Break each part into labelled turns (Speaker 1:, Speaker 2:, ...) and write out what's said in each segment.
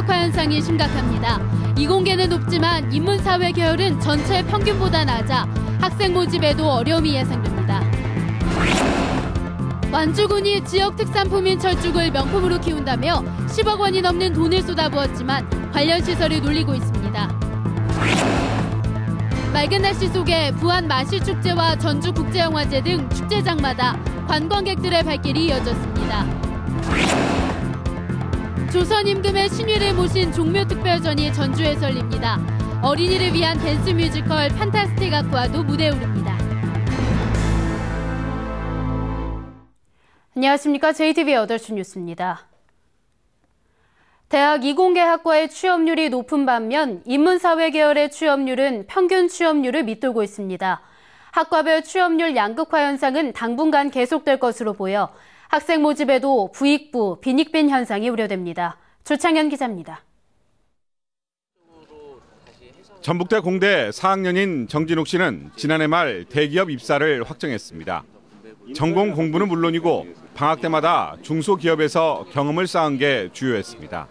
Speaker 1: 양극화 현상이 심각합니다. 이공계는 높지만 인문사회 계열은 전체 평균보다 낮아 학생 모집에도 어려움이 예상됩니다. 완주군이 지역 특산품인 철쭉을 명품으로 키운다며 10억 원이 넘는 돈을 쏟아부었지만 관련 시설이 눌리고 있습니다. 맑은 날씨 속에 부안 마실축제와 전주국제영화제 등 축제장마다 관광객들의 발길이 이어졌습니다. 조선 임금의 신위를 모신 종묘특별전이 전주에서 열립니다. 어린이를 위한 댄스 뮤지컬 판타스틱 아쿠아도 무대에 오릅니다. 안녕하십니까. JTV 8시 뉴스입니다. 대학 이공계 학과의 취업률이 높은 반면 인문사회 계열의 취업률은 평균 취업률을 밑돌고 있습니다. 학과별 취업률 양극화 현상은 당분간 계속될 것으로 보여 학생 모집에도 부익부, 빈익빈 현상이 우려됩니다. 조창현 기자입니다.
Speaker 2: 전북대 공대 4학년인 정진욱 씨는 지난해 말 대기업 입사를 확정했습니다. 전공 공부는 물론이고 방학 때마다 중소기업에서 경험을 쌓은 게 주요했습니다.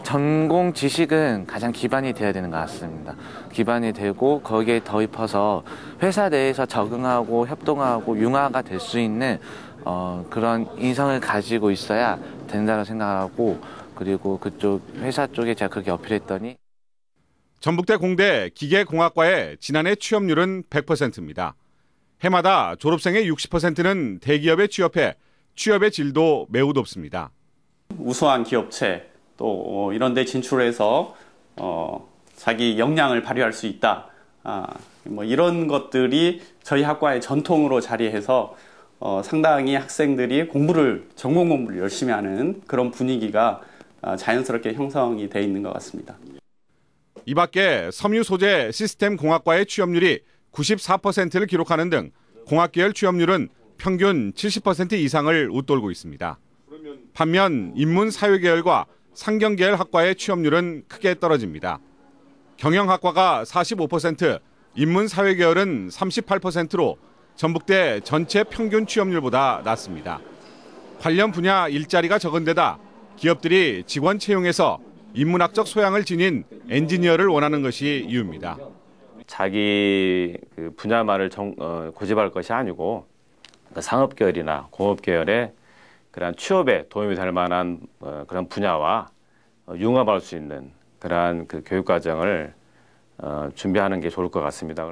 Speaker 3: 전공 지식은 가장 기반이 돼야 되는 것 같습니다. 기반이 되고 거기에 더입어서 회사 내에서 적응하고 협동하고 융화가 될 수 있는 그런 인성을 가지고 있어야 된다고 생각하고, 그리고 그쪽 회사 쪽에 제가 그렇게 어필했더니
Speaker 2: 전북대 공대 기계공학과의 지난해 취업률은 100%입니다. 해마다 졸업생의 60%는 대기업에 취업해 취업의 질도 매우 높습니다.
Speaker 4: 우수한 기업체 또 이런 데 진출해서 자기 역량을 발휘할 수 있다. 이런 것들이 저희 학과의 전통으로 자리해서 상당히 학생들이 전공 공부를 열심히 하는 그런 분위기가 자연스럽게 형성이 돼 있는 것 같습니다.
Speaker 2: 이 밖에 섬유 소재 시스템 공학과의 취업률이 94%를 기록하는 등 공학계열 취업률은 평균 70% 이상을 웃돌고 있습니다. 반면 인문사회계열과 상경계열 학과의 취업률은 크게 떨어집니다. 경영학과가 45%, 인문사회계열은 38%로 전북대 전체 평균 취업률보다 낮습니다. 관련 분야 일자리가 적은 데다 기업들이 직원 채용에서 인문학적 소양을 지닌 엔지니어를 원하는 것이 이유입니다.
Speaker 5: 자기 분야만을 고집할 것이 아니고 상업계열이나 공업계열의 그런 취업에 도움이 될 만한 그런 분야와 융합할 수 있는 그러한 교육과정을 준비하는 게 좋을 것 같습니다.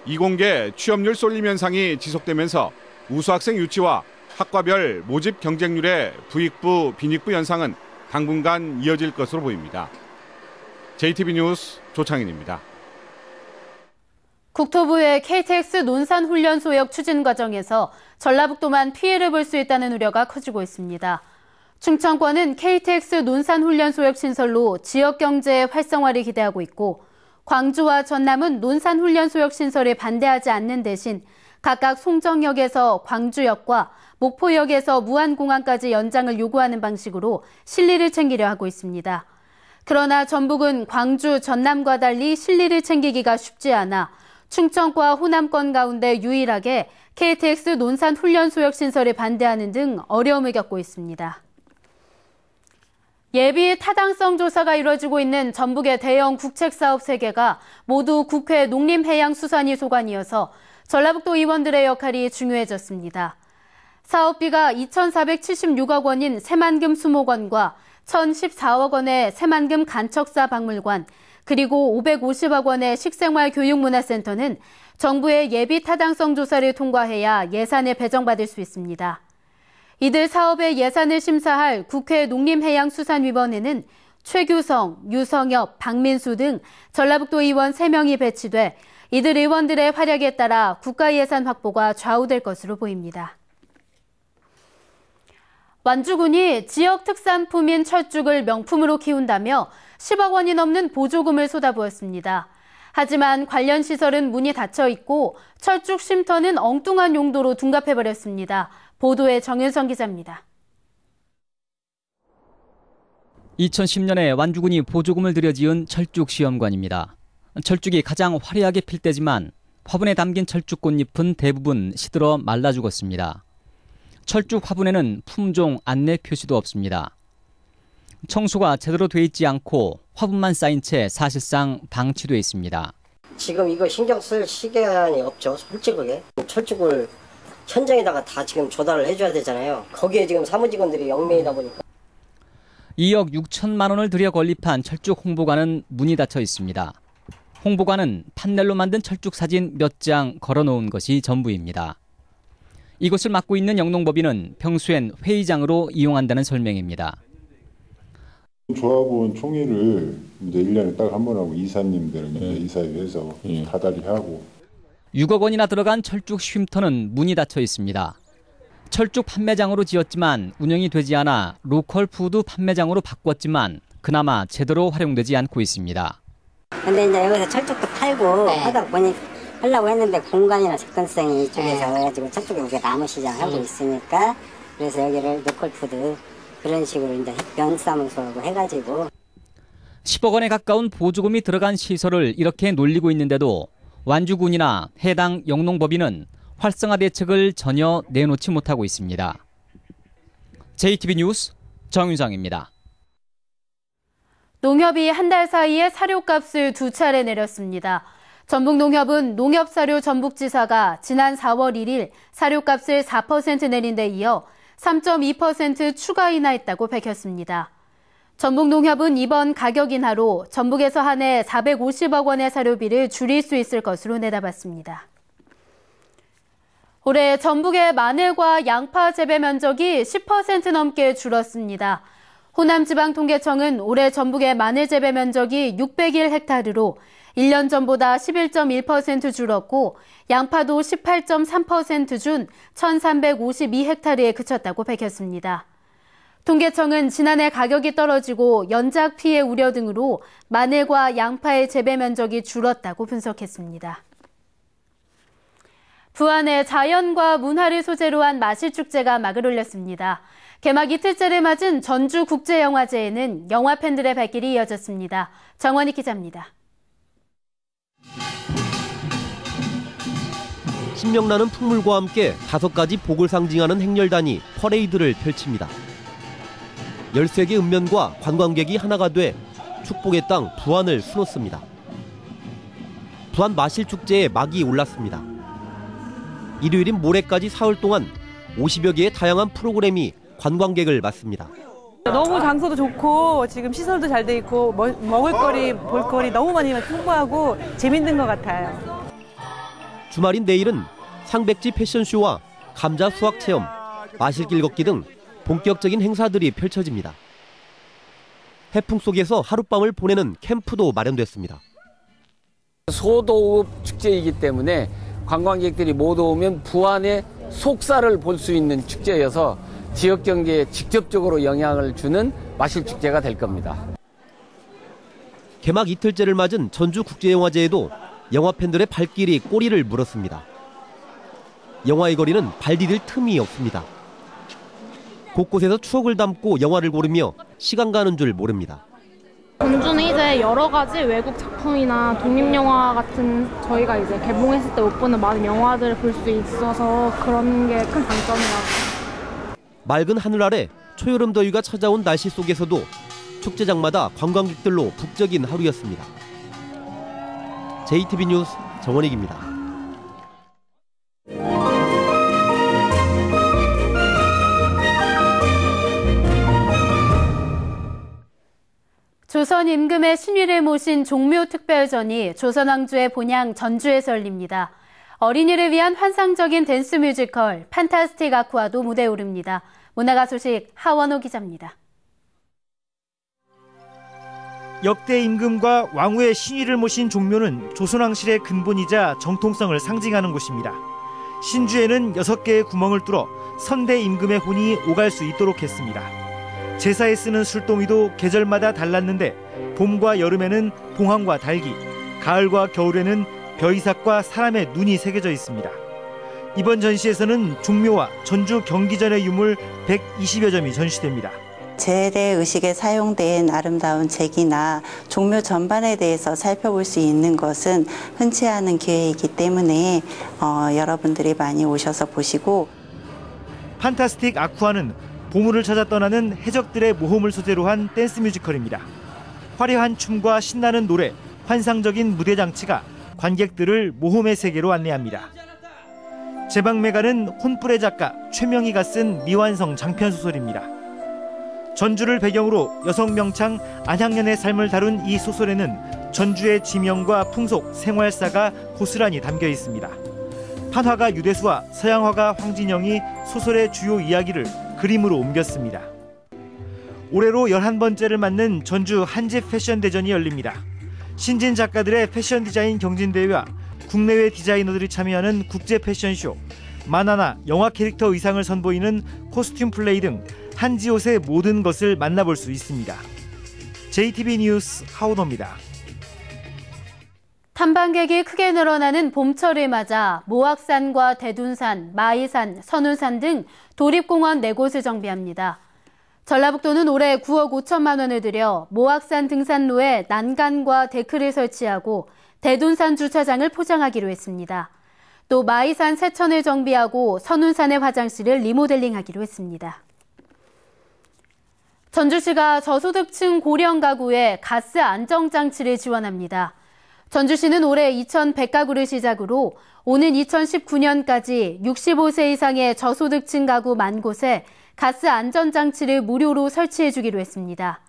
Speaker 2: 이공계 취업률 쏠림 현상이 지속되면서 우수학생 유치와 학과별 모집 경쟁률의 부익부, 빈익부 현상은 당분간 이어질 것으로 보입니다. JTB 뉴스 조창인입니다.
Speaker 1: 국토부의 KTX 논산훈련소역 추진 과정에서 전라북도만 피해를 볼 수 있다는 우려가 커지고 있습니다. 충청권은 KTX 논산훈련소역 신설로 지역경제의 활성화를 기대하고 있고, 광주와 전남은 논산훈련소역 신설에 반대하지 않는 대신 각각 송정역에서 광주역과 목포역에서 무안공항까지 연장을 요구하는 방식으로 실리를 챙기려 하고 있습니다. 그러나 전북은 광주, 전남과 달리 실리를 챙기기가 쉽지 않아 충청과 호남권 가운데 유일하게 KTX 논산훈련소역 신설에 반대하는 등 어려움을 겪고 있습니다. 예비 타당성 조사가 이루어지고 있는 전북의 대형 국책사업 3개가 모두 국회 농림해양수산위 소관이어서 전라북도 의원들의 역할이 중요해졌습니다. 사업비가 2,476억 원인 새만금 수목원과 1,014억 원의 새만금 간척사 박물관, 그리고 550억 원의 식생활교육문화센터는 정부의 예비 타당성 조사를 통과해야 예산을 배정받을 수 있습니다. 이들 사업의 예산을 심사할 국회 농림해양수산위원회는 최규성, 유성엽, 박민수 등 전라북도 의원 3명이 배치돼 이들 의원들의 활약에 따라 국가 예산 확보가 좌우될 것으로 보입니다. 완주군이 지역 특산품인 철쭉을 명품으로 키운다며 10억 원이 넘는 보조금을 쏟아부었습니다. 하지만 관련 시설은 문이 닫혀 있고 철쭉 쉼터는 엉뚱한 용도로 둔갑해버렸습니다. 보도에 정윤성 기자입니다.
Speaker 6: 2010년에 완주군이 보조금을 들여 지은 철쭉 시험관입니다. 철쭉이 가장 화려하게 필 때지만 화분에 담긴 철쭉 꽃잎은 대부분 시들어 말라 죽었습니다. 철쭉 화분에는 품종 안내 표시도 없습니다. 청소가 제대로 돼 있지 않고 화분만 쌓인 채 사실상 방치돼 있습니다.
Speaker 7: 지금 이거 신경 쓸 시간이 없죠, 솔직하게. 철쭉을 현장에다가 다 지금 조달을 해줘야 되잖아요. 거기에 지금 사무직원들이 영매이다 보니까.
Speaker 6: 2억 6천만 원을 들여 건립한 철쭉 홍보관은 문이 닫혀 있습니다. 홍보관은 판넬로 만든 철쭉 사진 몇 장 걸어놓은 것이 전부입니다. 이곳을 맡고 있는 영농법인은 평소엔 회의장으로 이용한다는 설명입니다.
Speaker 8: 조합원 총회를 이제 1년에 딱 한 번 하고 이사님들은 이사회에서 다달이 하고.
Speaker 6: 6억 원이나 들어간 철쭉 쉼터는 문이 닫혀 있습니다. 철쭉 판매장으로 지었지만 운영이 되지 않아 로컬 푸드 판매장으로 바꿨지만 그나마 제대로 활용되지 않고 있습니다.
Speaker 9: 근데 이제 여기서 철쭉도 팔고 하다 보니 하려고 했는데 공간이나 접근성이 이쪽에서 해가지고 저쪽에 우리가 나무 시장 하고 있으니까 그래서 여기를 로컬 푸드 그런 식으로 이제 면사무소하고 해가지고
Speaker 6: 10억 원에 가까운 보조금이 들어간 시설을 이렇게 놀리고 있는데도 완주군이나 해당 영농법인은 활성화 대책을 전혀 내놓지 못하고 있습니다. JTB 뉴스 정윤상입니다.
Speaker 1: 농협이 한 달 사이에 사료값을 2차례 내렸습니다. 전북농협은 농협사료 전북지사가 지난 4월 1일 사료값을 4% 내린 데 이어 3.2% 추가 인하했다고 밝혔습니다. 전북농협은 이번 가격 인하로 전북에서 한 해 450억 원의 사료비를 줄일 수 있을 것으로 내다봤습니다. 올해 전북의 마늘과 양파 재배 면적이 10% 넘게 줄었습니다. 호남지방통계청은 올해 전북의 마늘 재배 면적이 601헥타르로 1년 전보다 11.1% 줄었고 양파도 18.3% 준 1,352헥타르에 그쳤다고 밝혔습니다. 통계청은 지난해 가격이 떨어지고 연작 피해 우려 등으로 마늘과 양파의 재배 면적이 줄었다고 분석했습니다. 부안의 자연과 문화를 소재로 한 마실축제가 막을 올렸습니다. 개막 이틀째를 맞은 전주국제영화제에는 영화 팬들의 발길이 이어졌습니다. 정원희 기자입니다.
Speaker 10: 신명나는 풍물과 함께 5가지 복을 상징하는 행렬단이 퍼레이드를 펼칩니다. 13개 읍면과 관광객이 하나가 돼 축복의 땅 부안을 수놓습니다. 부안 마실축제에 막이 올랐습니다. 일요일인 모레까지 사흘 동안 50여 개의 다양한 프로그램이 관광객을 맞습니다.
Speaker 11: 너무 장소도 좋고 지금 시설도 잘 돼 있고 먹을거리, 볼거리 너무 많이 풍부하고 재밌는 것 같아요.
Speaker 10: 주말인 내일은 상백지 패션쇼와 감자 수확 체험, 마실길 걷기 등 본격적인 행사들이 펼쳐집니다. 해풍 속에서 하룻밤을 보내는 캠프도 마련됐습니다.
Speaker 12: 소도읍 축제이기 때문에 관광객들이 모두 오면 부안의 속살을 볼 수 있는 축제여서 지역 경제에 직접적으로 영향을 주는 마실축제가 될 겁니다.
Speaker 10: 개막 이틀째를 맞은 전주국제영화제에도 영화 팬들의 발길이 꼬리를 물었습니다. 영화의 거리는 발 디딜 틈이 없습니다. 곳곳에서 추억을 담고 영화를 고르며 시간 가는 줄 모릅니다.
Speaker 13: 전주는 이제 여러 가지 외국 작품이나 독립영화 같은 저희가 이제 개봉했을 때 못 보는 많은 영화들을 볼 수 있어서 그런 게 큰 장점이라고.
Speaker 10: 맑은 하늘 아래 초여름 더위가 찾아온 날씨 속에서도 축제장마다 관광객들로 북적인 하루였습니다. JTB 뉴스 정원익입니다.
Speaker 1: 조선 임금의 신위를 모신 종묘특별전이 조선왕조의 본향 전주에서 열립니다. 어린이를 위한 환상적인 댄스 뮤지컬 판타스틱 아쿠아도 무대에 오릅니다. 문화가 소식 하원호 기자입니다.
Speaker 14: 역대 임금과 왕후의 신위를 모신 종묘는 조선왕실의 근본이자 정통성을 상징하는 곳입니다. 신주에는 6개의 구멍을 뚫어 선대 임금의 혼이 오갈 수 있도록 했습니다. 제사에 쓰는 술동이도 계절마다 달랐는데 봄과 여름에는 봉황과 달기, 가을과 겨울에는 벼이삭과 사람의 눈이 새겨져 있습니다. 이번 전시에서는 종묘와 전주 경기전의 유물 120여 점이 전시됩니다.
Speaker 15: 제대 의식에 사용된 아름다운 제기나 종묘 전반에 대해서 살펴볼 수 있는 것은 흔치 않은 기회이기 때문에 여러분들이 많이 오셔서 보시고.
Speaker 14: 판타스틱 아쿠아는 보물을 찾아 떠나는 해적들의 모험을 소재로 한 댄스 뮤지컬입니다. 화려한 춤과 신나는 노래, 환상적인 무대 장치가 관객들을 모험의 세계로 안내합니다. 제방매가는 혼불의 작가 최명희가 쓴 미완성 장편 소설입니다. 전주를 배경으로 여성 명창 안향년의 삶을 다룬 이 소설에는 전주의 지명과 풍속, 생활사가 고스란히 담겨 있습니다. 판화가 유대수와 서양화가 황진영이 소설의 주요 이야기를 그림으로 옮겼습니다. 올해로 11번째를 맞는 전주 한집 패션 대전이 열립니다. 신진 작가들의 패션 디자인 경진대회와 국내외 디자이너들이 참여하는 국제 패션쇼, 만화나 영화 캐릭터 의상을 선보이는 코스튬 플레이 등 한지옷의 모든 것을 만나볼 수 있습니다. JTB 뉴스 하우더입니다.
Speaker 1: 탐방객이 크게 늘어나는 봄철을 맞아 모악산과 대둔산, 마이산, 선운산 등 도립공원 4곳을 정비합니다. 전라북도는 올해 9억 5천만 원을 들여 모악산 등산로에 난간과 데크를 설치하고 대둔산 주차장을 포장하기로 했습니다. 또 마이산 세천을 정비하고 선운산의 화장실을 리모델링하기로 했습니다. 전주시가 저소득층 고령 가구에 가스 안정장치를 지원합니다. 전주시는 올해 2,100가구를 시작으로 오는 2019년까지 65세 이상의 저소득층 가구 10,000곳에 가스 안전장치를 무료로 설치해주기로 했습니다.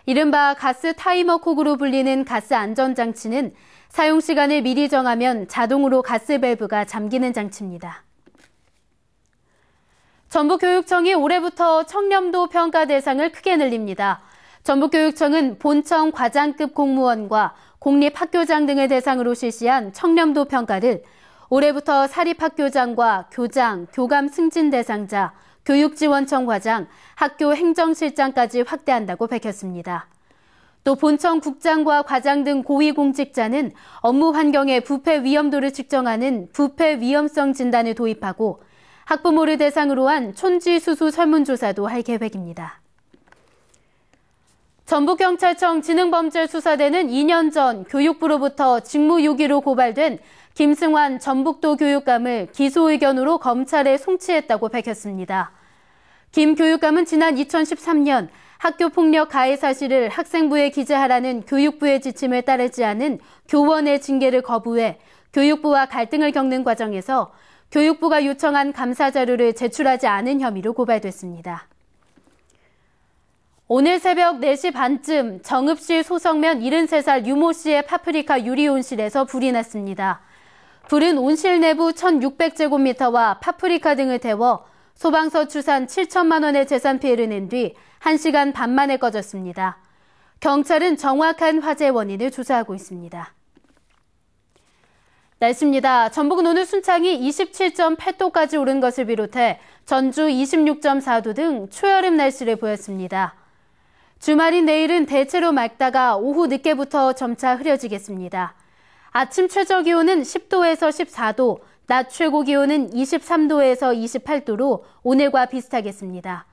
Speaker 1: 이른바 가스 타이머 콕으로 불리는 가스 안전장치는 사용 시간을 미리 정하면 자동으로 가스 밸브가 잠기는 장치입니다. 전북교육청이 올해부터 청렴도 평가 대상을 크게 늘립니다. 전북교육청은 본청 과장급 공무원과 공립학교장 등을 대상으로 실시한 청렴도 평가를 올해부터 사립학교장과 교장, 교감 승진 대상자, 교육지원청 과장, 학교 행정실장까지 확대한다고 밝혔습니다. 또 본청 국장과 과장 등 고위공직자는 업무 환경의 부패 위험도를 측정하는 부패 위험성 진단을 도입하고 학부모를 대상으로 한 촌지수수 설문조사도 할 계획입니다. 전북경찰청 지능범죄수사대는 2년 전 교육부로부터 직무유기로 고발된 김승환 전북도 교육감을 기소 의견으로 검찰에 송치했다고 밝혔습니다. 김 교육감은 지난 2013년 학교폭력 가해 사실을 학생부에 기재하라는 교육부의 지침을 따르지 않은 교원의 징계를 거부해 교육부와 갈등을 겪는 과정에서 교육부가 요청한 감사 자료를 제출하지 않은 혐의로 고발됐습니다. 오늘 새벽 4시 반쯤 정읍시 소성면 73살 유모 씨의 파프리카 유리 온실에서 불이 났습니다. 불은 온실 내부 1,600제곱미터와 파프리카 등을 태워 소방서 추산 7천만 원의 재산 피해를 낸 뒤 1시간 반 만에 꺼졌습니다. 경찰은 정확한 화재 원인을 조사하고 있습니다. 날씨입니다. 전북은 오늘 순창이 27.8도까지 오른 것을 비롯해 전주 26.4도 등 초여름 날씨를 보였습니다. 주말인 내일은 대체로 맑다가 오후 늦게부터 점차 흐려지겠습니다. 아침 최저 기온은 10도에서 14도, 낮 최고 기온은 23도에서 28도로 오늘과 비슷하겠습니다.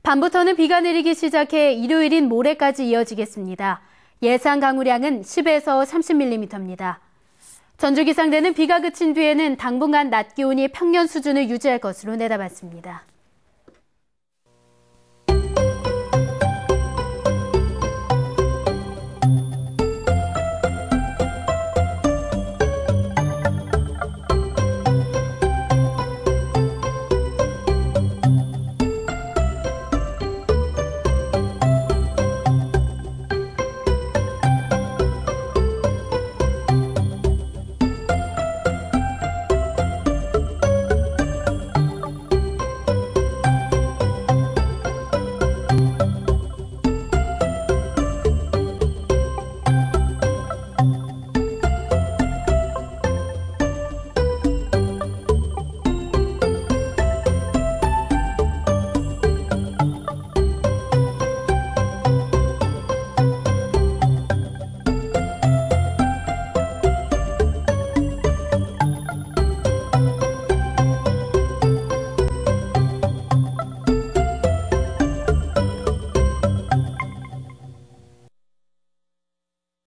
Speaker 1: 밤부터는 비가 내리기 시작해 일요일인 모레까지 이어지겠습니다. 예상 강우량은 10에서 30mm입니다. 전주기상대는 비가 그친 뒤에는 당분간 낮 기온이 평년 수준을 유지할 것으로 내다봤습니다.